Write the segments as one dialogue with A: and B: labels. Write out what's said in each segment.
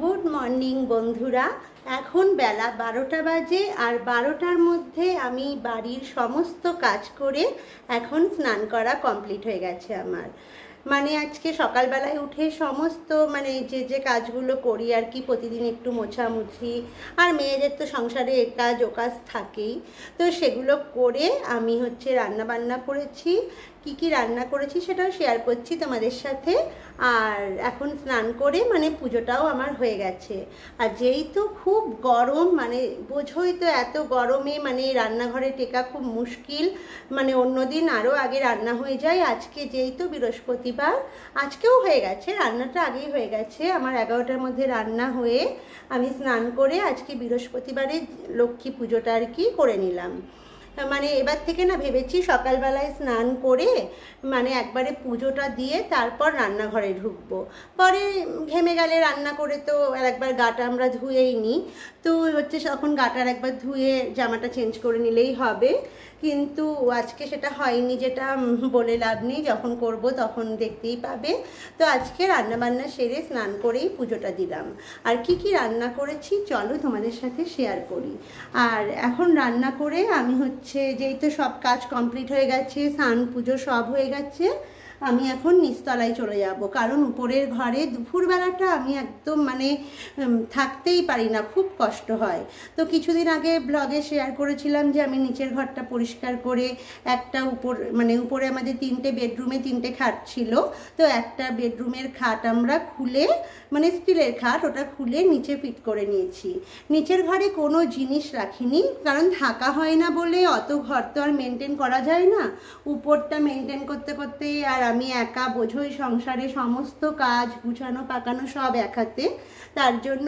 A: Good morning বন্ধুরা। এখন বেলা 12টা বাজে, আর 12টার মধ্যে আমি বাড়ির সমস্ত কাজ করে এখন স্নান করা কমপ্লিট হয়ে গেছে আমার। মানে আজকে সকালবেলায় উঠে সমস্ত যে কাজগুলো করি আর কি, প্রতিদিন একটু মোছামুছি, আর মেয়েদের তো সংসারে এ কাজ ও কাজ থাকেই, তো সেগুলো করে আমি রান্না বান্না করেছি। কি রান্না করেছি সেটাও শেয়ার করছি তোমাদের সাথে। আর এখন স্নান করে পুজোটাও আমার হয়ে গেছে। আর যেই তো খুব গরম, বোঝোই তো, এত গরমে রান্নাঘরে টেকা খুব মুশকিল। অন্যদিন আরও আগে রান্না হয়ে যায়। আজকে যেই তো বৃহস্পতিবার, আজকেও হয়ে গেছে, রান্নাটা আগেই হয়ে গেছে আমার। 11টার মধ্যে রান্না হয়ে আমি স্নান করে আজকে বৃহস্পতিবারে লক্ষ্মী পুজোটা আর কি করে নিলাম। এবার থেকে না ভেবেছি সকালবেলায় স্নান করে একবারে পুজোটা দিয়ে তারপর রান্নাঘরে ঢুকবো। পরে ঘেমে গেলে রান্না করে তো আর একবার গাটা আমরা ধুয়েই নিই, তো তখন গাটার একবার ধুয়ে জামাটা চেঞ্জ করে নিলেই হবে। কিন্তু আজকে সেটা হয়নি, যেটা বলে লাভ নেই, যখন করব তখন দেখতেই পাবে। তো আজকে রান্নাবান্না সেরে স্নান করেই পুজোটা দিলাম। আর কি রান্না করেছি চলো তোমাদের সাথে শেয়ার করি। আর এখন রান্না করে আমি যেই তো সব কাজ কমপ্লিট হয়ে গেছে, স্নান পুজো সব হয়ে গেছে, আমি এখন নিচতলায় চলে যাব। কারণ উপরের ঘরে দুপুরবেলাটা আমি একদম থাকতেই পারি না, খুব কষ্ট হয়। তো কিছুদিন আগে ব্লগে শেয়ার করেছিলাম যে আমি নিচের ঘরটা পরিষ্কার করে একটা উপরে আমাদের 3টে বেডরুমে 3টে খাট ছিল, তো একটা বেডরুমের খাট আমরা খুলে স্টিলের খাট, ওটা খুলে নিচে ফিট করে নিয়েছি। নিচের ঘরে কোনো জিনিস রাখিনি, কারণ থাকা হয় না বলে অত ঘর তো আর মেনটেন করা যায় না। উপরটা মেনটেন করতে করতে, আর আমি একা, বোঝোই সংসারে সমস্ত কাজ গুছানো পাকানো সব এক হাতে, তার জন্য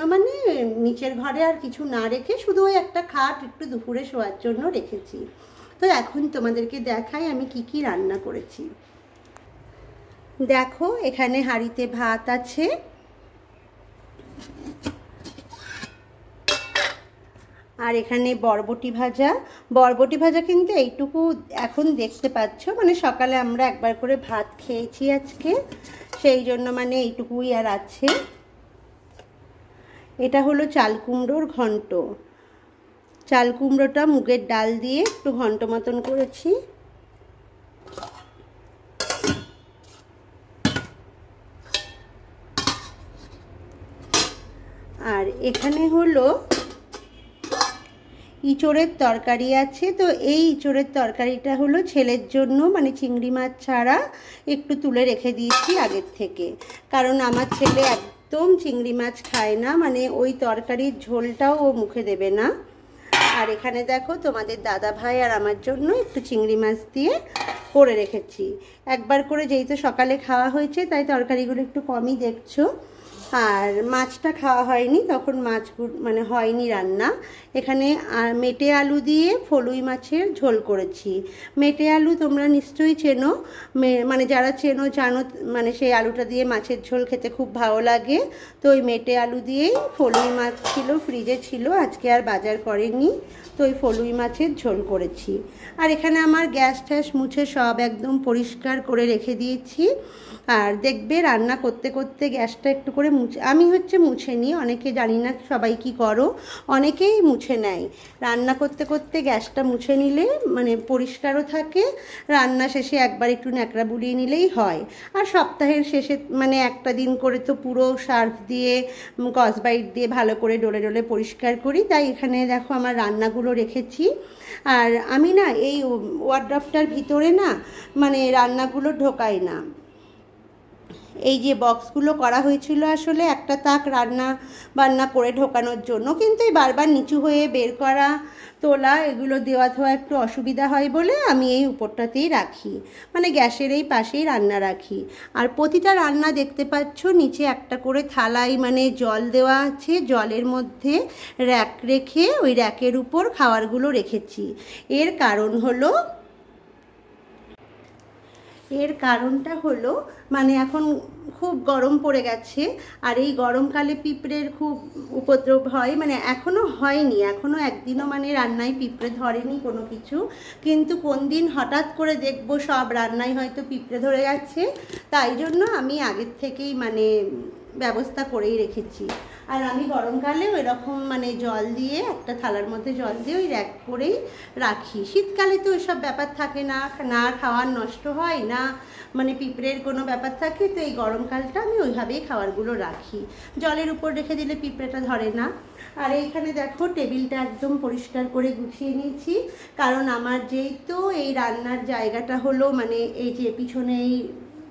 A: নিচের ঘরে আর কিছু না রেখে শুধু ওই একটা খাট একটু দুপুরে শোয়ার জন্য রেখেছি। তো এখন তোমাদেরকে দেখাই আমি কি রান্না করেছি। দেখো, এখানে হাঁড়িতে ভাত আছে, আর এখানে বরবটি ভাজা কিন্তু এইটুকু এখন দেখতে পাচ্ছ, সকালে আমরা একবার করে ভাত খেয়েছি আজকে, সেই জন্য এইটুকুই আর আছে। এটা হলো চাল কুমড়োর ঘন্ট। চাল কুমড়োটা মুগের ডাল দিয়ে একটু ঘন্ট মতন করেছি। আর এখানে হলো ইঁচড়ের তরকারি আছে। তো এই ইঁচড়ের তরকারিটা হলো ছেলের জন্য, চিংড়ি মাছ ছাড়া একটু তুলে রেখে দিয়েছি আগের থেকে, কারণ আমার ছেলে একদম চিংড়ি মাছ খায় না, ওই তরকারির ঝোলটাও ও মুখে দেবে না। আর এখানে দেখো তোমাদের দাদা ভাই আর আমার জন্য একটু চিংড়ি মাছ দিয়ে করে রেখেছি। একবার করে যেই তো সকালে খাওয়া হয়েছে, তাই তরকারিগুলো একটু কমই দেখছো। আর মাছটা খাওয়া হয়নি, তখন মাছ হয়নি রান্না। এখানে মেটে আলু দিয়ে ফলুই মাছের ঝোল করেছি। মেটে আলু তোমরা নিশ্চয়ই চেনো, যারা চেনো জানো, সেই আলুটা দিয়ে মাছের ঝোল খেতে খুব ভালো লাগে। তো ওই মেটে আলু দিয়েই, ফলুই মাছ ছিল ফ্রিজে ছিল, আজকে আর বাজার করেনি, তো ওই ফলুই মাছের ঝোল করেছি। আর এখানে আমার গ্যাস ট্যাস মুছে সব একদম পরিষ্কার করে রেখে দিয়েছি। আর দেখবে রান্না করতে করতে গ্যাসটা একটু করে আমি মুছে নিই, অনেকে জানি না সবাই কি করো, অনেকেই মুছে নেয়। রান্না করতে করতে গ্যাসটা মুছে নিলে পরিষ্কারও থাকে, রান্না শেষে একবার একটু ন্যাকড়া বুলিয়ে নিলেই হয়। আর সপ্তাহের শেষে একটা দিন করে তো পুরো সার্ফ দিয়ে স্কচব্রাইট দিয়ে ভালো করে ডলে ডলে পরিষ্কার করি। তাই এখানে দেখো আমার রান্নাগুলো রেখেছি। আর আমি না এই ওয়ার্ড্রপটার ভিতরে না রান্নাগুলো ঢোকাই না। এই যে বক্সগুলো করা হয়েছিল আসলে একটা তাক রান্না বান্না করে ঢোকানোর জন্য, কিন্তু এই বারবার নিচু হয়ে বের করা তোলা এগুলো দেওয়া ধোয়া একটু অসুবিধা হয় বলে আমি এই উপরটাতেই রাখি, গ্যাসের এই পাশেই রান্না রাখি। আর প্রতিটা রান্না দেখতে পাচ্ছ নিচে একটা করে থালায় জল দেওয়া আছে, জলের মধ্যে র্যাক রেখে ওই র্যাকের উপর খাবারগুলো রেখেছি। এর কারণটা হলো এখন খুব গরম পড়ে গেছে, আর এই গরমকালে পিঁপড়ের খুব উপদ্রব হয়। এখনও হয়নি, এখনও একদিনও রান্নায় পিঁপড়ে ধরেনি কোনো কিছু, কিন্তু কোন দিন হঠাৎ করে দেখবো সব রান্নায় হয়তো পিঁপড়ে ধরে গেছে। তাই জন্য আমি আগের থেকেই ব্যবস্থা করেই রেখেছি। আর আমি গরমকালেও এরকম মানে জল দিয়ে একটা থালার মধ্যে জল দিয়ে ওই র্যাক করেই রাখি। শীতকালে তো ওইসব ব্যাপার থাকে না, না খাওয়ার নষ্ট হয় না, মানে পিঁপড়ের কোনো ব্যাপার থাকে। তো এই গরমকালটা আমি ওইভাবেই খাবারগুলো রাখি, জলের উপর রেখে দিলে পিঁপড়েটা ধরে না। আর এইখানে দেখো টেবিলটা একদম পরিষ্কার করে গুছিয়ে নিয়েছি, কারণ আমার যেহেতু এই রান্নার জায়গাটা হলো মানে এই যে পিছনে এই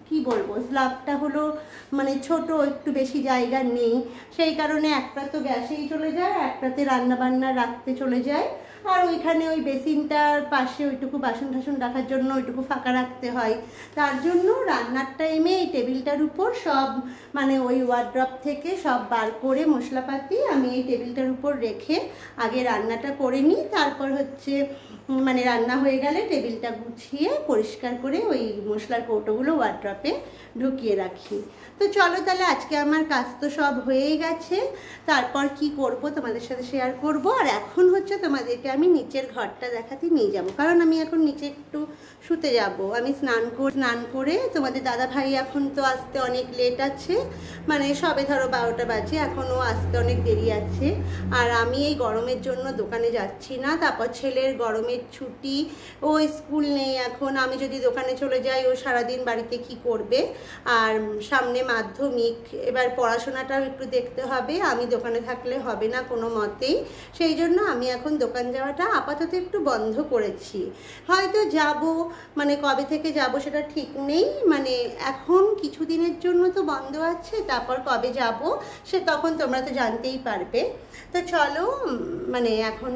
A: কী বলবো স্ল্যাবটা হলো মানে ছোট, একটু বেশি জায়গা নেই, সেই কারণে একটা তো গ্যাসেই চলে যায়, একটাতে রান্না বান্না রাখতে চলে যায়। আর ওইখানে ওই বেসিনটার পাশে ওইটুকু বাসন টাসন রাখার জন্য ওইটুকু ফাঁকা রাখতে হয়। তার জন্য রান্নার টাইমে এই টেবিলটার উপর সব মানে ওই ওয়ার্ড্রপ থেকে সব বার করে মশলাপাতি আমি এই টেবিলটার উপর রেখে আগে রান্নাটা করে নিই, তারপর হচ্ছে মানে রান্না হয়ে গেলে টেবিলটা গুছিয়ে পরিষ্কার করে ওই মশলার কৌটোগুলো ওয়ার্ড্রপে ঢুকিয়ে রাখি। তো চলো তাহলে আজকে আমার কাজ তো সব হয়েই গেছে, তারপর কি করব তোমাদের সাথে শেয়ার করব। আর এখন হচ্ছে তোমাদেরকে আমি নিচের ঘরটা দেখাতে নিয়ে যাব, কারণ আমি এখন নিচে একটু শুতে যাব। আমি স্নান করে তোমাদের দাদা ভাই এখন তো আসতে অনেক লেট আছে, মানে সবে ধরো 12টা বাজে, এখনও আসতে অনেক দেরি আছে। আর আমি এই গরমের জন্য দোকানে যাচ্ছি না, তারপর ছেলের গরমের ছুটি, ও স্কুল নেই এখন, আমি যদি দোকানে চলে যাই ও সারাদিন বাড়িতে কি করবে। আর সামনে মাধ্যমিক, এবার পড়াশোনাটাও একটু দেখতে হবে, আমি দোকানে থাকলে হবে না কোনো মতেই। সেই জন্য আমি এখন দোকান যাওয়াটা আপাতত একটু বন্ধ করেছি। হয়তো যাব, মানে কবে থেকে যাব সেটা ঠিক নেই, মানে এখন কিছুদিনের জন্য তো বন্ধ আছে, তারপর কবে যাব সে তখন তোমরা তো জানতেই পারবে। তো চলো, মানে এখন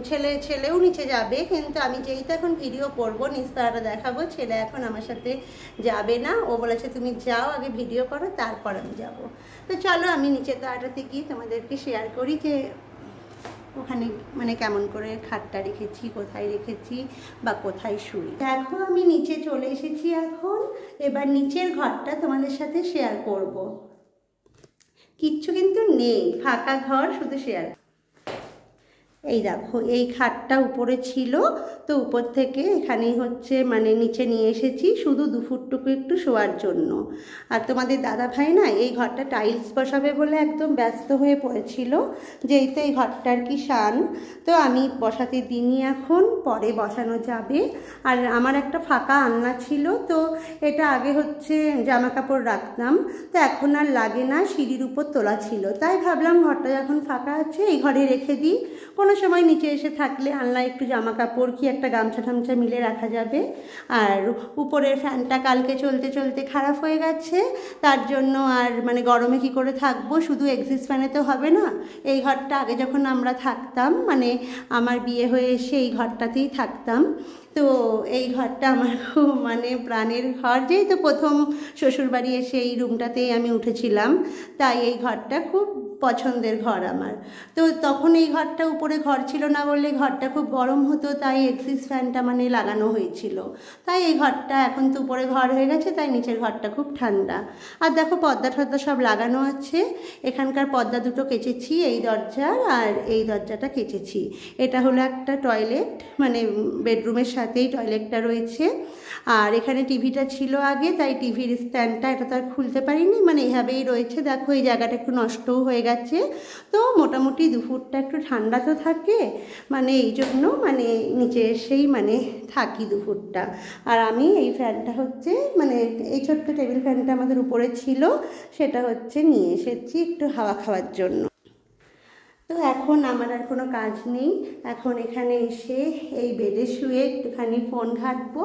A: ছেলেও নিচে যাবে, কিন্তু আমি যেই তো এখন ভিডিও করবো নিস্তারাটা দেখাবো, ছেলে এখন আমার সাথে যাবে না, ও বলেছে তুমি যাও আগে ভিডিও করো তারপর আমি যাব। তো চলো আমি নিচে তাড়াতাড়ি গিয়ে তোমাদেরকে শেয়ার করি যে ওখানে মানে কেমন করে খাটটা রেখেছি, কোথায় রেখেছি বা কোথায় শুই। দেখো আমি নিচে চলে এসেছি এখন, এবার নিচের ঘরটা তোমাদের সাথে শেয়ার করব। কিচ্ছু কিন্তু নেই, ফাঁকা ঘর, শুধু শেয়ার। এই দেখো এই খাটটা উপরে ছিল, তো উপর থেকে এখানেই হচ্ছে মানে নিচে নিয়ে এসেছি শুধু 2 ফুটটুকু একটু শোয়ার জন্য। আর তোমাদের দাদা ভাই না এই ঘরটা টাইলস বসাবে বলে একদম ব্যস্ত হয়ে পড়েছিল, যেই তো এই ঘরটার কি শান, তো আমি বসাতে দিইনি, এখন পরে বসানো যাবে। আর আমার একটা ফাঁকা আলনা ছিল, তো এটা আগে হচ্ছে জামা কাপড় রাখতাম, তো এখন আর লাগে না, সিঁড়ির উপর তোলা ছিল, তাই ভাবলাম ঘরটা যখন ফাঁকা আছে এই ঘরে রেখে দিই, কোনো সময় নিচে এসে থাকলে আনলা একটু জামা কাপড় কি একটা গামছা টামছা মিলে রাখা যাবে। আর উপরের ফ্যানটা কালকে চলতে চলতে খারাপ হয়ে গেছে, তার জন্য আর মানে গরমে কি করে থাকবো, শুধু এক্সিস্ট ফ্যানে তো হবে না। এই ঘরটা আগে যখন আমরা থাকতাম, মানে আমার বিয়ে হয়ে এসে এই ঘরটাতেই থাকতাম, তো এই ঘরটা আমার খুব মানে প্রাণের ঘর, যেহেতু প্রথম শ্বশুরবাড়ি এসে এই রুমটাতেই আমি উঠেছিলাম, তাই এই ঘরটা খুব পছন্দের ঘর আমার। তো তখন এই ঘরটা উপরে ঘর ছিল না বলে ঘরটা খুব গরম হতো, তাই এক্সিস ফ্যানটা মানে লাগানো হয়েছিল, তাই এই ঘরটা এখন তো উপরে ঘর হয়ে গেছে, তাই নিচের ঘরটা খুব ঠান্ডা। আর দেখো পর্দা টর্দা সব লাগানো আছে, এখানকার পর্দা দুটো কেচেছি, এই দরজার আর এই দরজাটা কেচেছি। এটা হলো একটা টয়লেট, মানে বেডরুমের সাথেই টয়লেটটা রয়েছে। আর এখানে টিভিটা ছিল আগে, তাই টিভির স্ট্যান্ডটা এটা তো আর খুলতে পারিনি, মানে এইভাবেই রয়েছে। দেখো এই জায়গাটা একটু নষ্টও হয়ে গেছে, তো মোটামুটি দুপুরটা একটু ঠান্ডা তো থাকে, মানে এই জন্য মানে নিচে এসেই মানে থাকি দুপুরটা। আর আমি এই ফ্যানটা হচ্ছে মানে এই ছোট্ট টেবিল ফ্যানটা আমাদের উপরে ছিল, সেটা হচ্ছে নিয়ে এসেছি একটু হাওয়া খাওয়ার জন্য। তো এখন আমার আর কোনো কাজ নেই, এখন এখানে এসে এই বেডে শুয়ে একটুখানি ফোন ঘাঁটবো,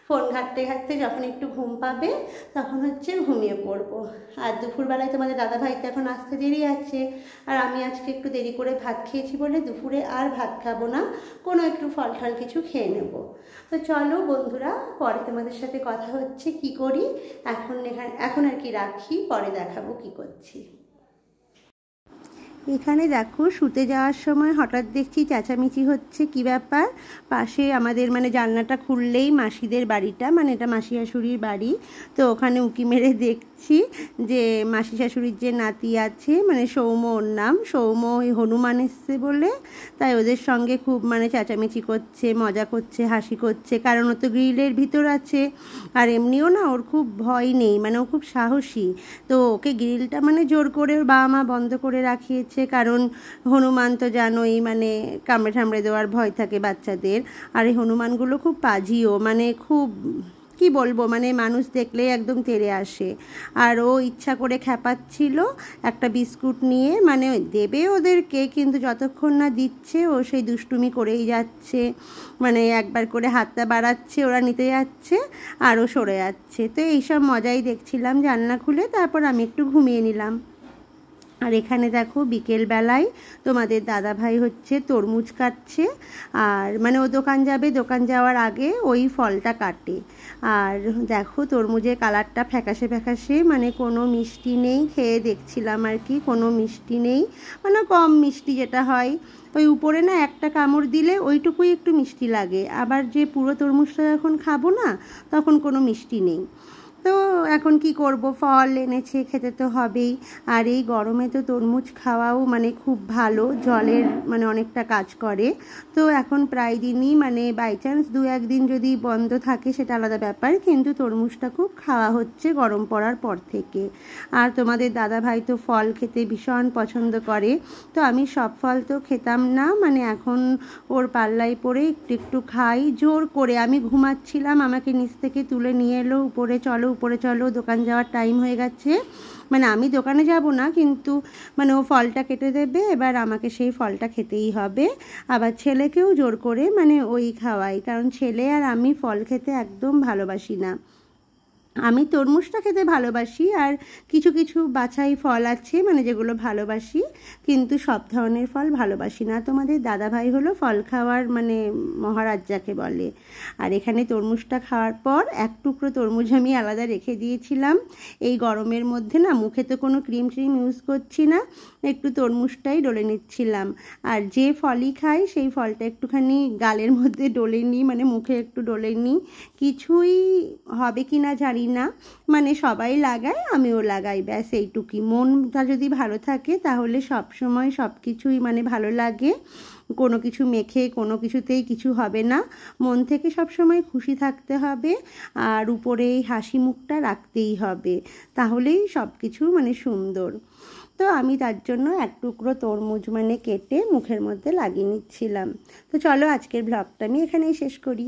A: ফোন ঘাঁটতে ঘাঁটতে যখন একটু ঘুম পাবে তখন হচ্ছে ঘুমিয়ে পড়বো। আর দুপুরবেলায় তোমাদের দাদাভাই তো এখন আসতে দেরি আছে, আর আমি আজকে একটু দেরি করে ভাত খেয়েছি বলে দুপুরে আর ভাত খাবো না, কোনো একটু ফল টল কিছু খেয়ে নেব। তো চলো বন্ধুরা, পরে তোমাদের সাথে কথা হচ্ছে কি করি। এখন আর কি রাখি, পরে দেখাবো কি করছি। এখানে দেখো শুতে যাওয়ার সময় হঠাৎ দেখছি চেঁচামেচি হচ্ছে, কি ব্যাপার। পাশে আমাদের মানে জানলাটা খুললেই মাসিদের বাড়িটা, মানে এটা মাসি শাশুড়ির বাড়ি, তো ওখানে উঁকি মেরে দিচ্ছি যে মাসি শাশুড়ির যে নাতি আছে, মানে সৌম ওর নাম, সৌম ওই হনুমান এসছে বলে তাই ওদের সঙ্গে খুব মানে চেঁচামেচি করছে, মজা করছে, হাসি করছে, কারণ ও তো গ্রিলের ভিতর আছে। আর এমনিও না ওর খুব ভয় নেই, মানে ও খুব সাহসী, তো ওকে গ্রিলটা মানে জোর করে ওর বাবা মা বন্ধ করে রাখিয়েছে, কারণ হনুমান তো জানোই মানে কামড়ে ঠামড়ে দেওয়ার ভয় থাকে বাচ্চাদের। আর এই হনুমানগুলো খুব পাজিও, মানে খুব কি বলবো, মানে মানুষ দেখলেই একদম তেড়ে আসে। আর ও ইচ্ছা করে খ্যাপাচ্ছিল একটা বিস্কুট নিয়ে, মানে দেবে ওদেরকে, কিন্তু যতক্ষণ না দিচ্ছে ও সেই দুষ্টুমি করেই যাচ্ছে, মানে একবার করে হাতটা বাড়াচ্ছে, ওরা নিতে যাচ্ছে আর ও সরে যাচ্ছে। তো এইসব মজাই দেখছিলাম জানলা খুলে, তারপর আমি একটু ঘুমিয়ে নিলাম। আর এখানে দেখো বিকেলবেলায় তোমাদের দাদাভাই হচ্ছে তরমুজ কাটছে, আর মানে ও দোকান যাবে, দোকান যাওয়ার আগে ওই ফলটা কাটে। আর দেখো তরমুজের কালারটা ফ্যাকাশে ফ্যাকাশে, মানে কোনো মিষ্টি নেই, খেয়ে দেখছিলাম আর কি, কোনো মিষ্টি নেই, মানে কম মিষ্টি যেটা হয়। ওই উপরে না একটা কামড় দিলে ওইটুকুই একটু মিষ্টি লাগে, আবার যে পুরো তরমুজটা যখন খাবো না তখন কোনো মিষ্টি নেই। তো এখন কি করব, ফল এনেছে, খেতে তো হবেই। আর এই গরমে তো তরমুজ খাওয়াও মানে খুব ভালো, জলের মানে অনেকটা কাজ করে। তো এখন প্রায় দিনই মানে বাই চান্স 2-1 দিন যদি বন্ধ থাকে সেটা আলাদা ব্যাপার, কিন্তু তরমুজটা খুব খাওয়া হচ্ছে গরম পড়ার পর থেকে। আর তোমাদের দাদা ভাই তো ফল খেতে ভীষণ পছন্দ করে, তো আমি সব ফল তো খেতাম না, মানে এখন ওর পাল্লায় পড়ে একটু একটু খাই জোর করে। আমি ঘুমাচ্ছিলাম, আমাকে নিচ থেকে তুলে নিয়ে এলো, উপরে চলো উপরে চলো, দোকান যাওয়ার টাইম হয়ে গেছে। মানে আমি দোকানে যাব না, কিন্তু মানে ও ফলটা কেটে দেবে, এবার আমাকে সেই ফলটা খেতেই হবে। আবার ছেলেকেও জোর করে মানে ওই খাওয়াই, কারণ ছেলে আর আমি ফল খেতে একদম ভালোবাসি না। আমি তরমুজটা খেতে ভালোবাসি, আর কিছু কিছু বাছাই ফল আছে মানে যেগুলো ভালোবাসি, কিন্তু সব ধরনের ফল ভালোবাসি না। তোমাদের দাদাভাই হলো ফল খাওয়ার মানে মহারাজ যাকে বলে। আর এখানে তরমুজটা খাওয়ার পর এক টুকরো তরমুজ আমি আলাদা রেখে দিয়েছিলাম। এই গরমের মধ্যে না মুখে তো কোনো ক্রিম ইউজ করছি না, একটু তরমুজটাই ডলে নিচ্ছিলাম। আর যে ফলই খাই সেই ফলটা একটুখানি গালের মধ্যে ডলে নিই, মানে মুখে একটু ডলে নিই। কিছুই হবে কি না জানি না, মানে সবাই লাগায় আমিও লাগাই, ব্যাস এইটুকুই। মনটা যদি ভালো থাকে তাহলে সব সময় সব কিছুই মানে ভালো লাগে। কোনো কিছু মেখে কোনো কিছুতেই কিছু হবে না, মন থেকে সব সময় খুশি থাকতে হবে, আর উপরে এই হাসি মুখটা রাখতেই হবে, তাহলেই সব কিছু মানে সুন্দর। তো আমি তার জন্য এক টুকরো তরমুজ মানে কেটে মুখের মধ্যে লাগিয়ে নিচ্ছিলাম। তো চলো আজকের ব্লগটা আমি এখানেই শেষ করি।